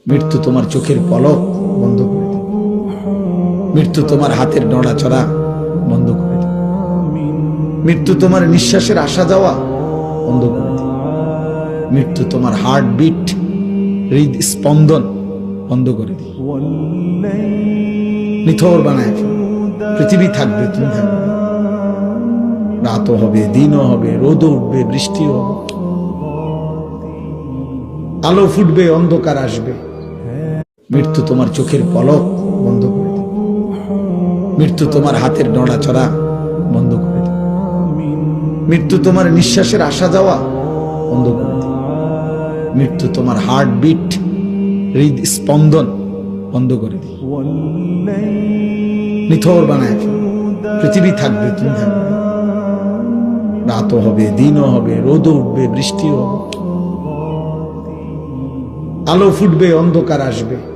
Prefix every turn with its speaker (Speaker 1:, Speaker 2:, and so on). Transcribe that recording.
Speaker 1: মৃত্যু তোমার চোখের পলক বন্ধ করে দিবে। মৃত্যু তোমার হাতের নড়াচড়া বন্ধ করে দিবে। মৃত্যু তোমার নিঃশ্বাসের আসা যাওয়া বন্ধ করে দিবে। মৃত্যু তোমার হার্টবিট, হৃদস্পন্দন বন্ধ করে দিবে। নিথর বানায় ফেলবে। পৃথিবী থাকবে, তুমি থাকবে। রাতও হবে, দিনও হবে, রোদও উঠবে, বৃষ্টিও হবে, আলো ফুটবে, অন্ধকার আসবে। মৃত্যু তোমার চোখের পলক বন্ধ করে দিবে। মৃত্যু তোমার হাতের নড়াচড়া বন্ধ করে দিবে। মৃত্যু তোমার নিঃশ্বাসের আসা যাওয়া বন্ধ করে দিবে। মৃত্যু তোমার হার্টবিট, হৃদস্পন্দন বন্ধ করে দিবে। নিথর বানায় ফেলবে। পৃথিবী থাকবে, তুমি থাকবে। রাতও হবে, দিনও হবে, রোদও উঠবে, বৃষ্টিও হবে, আলো ফুটবে, অন্ধকার আসবে।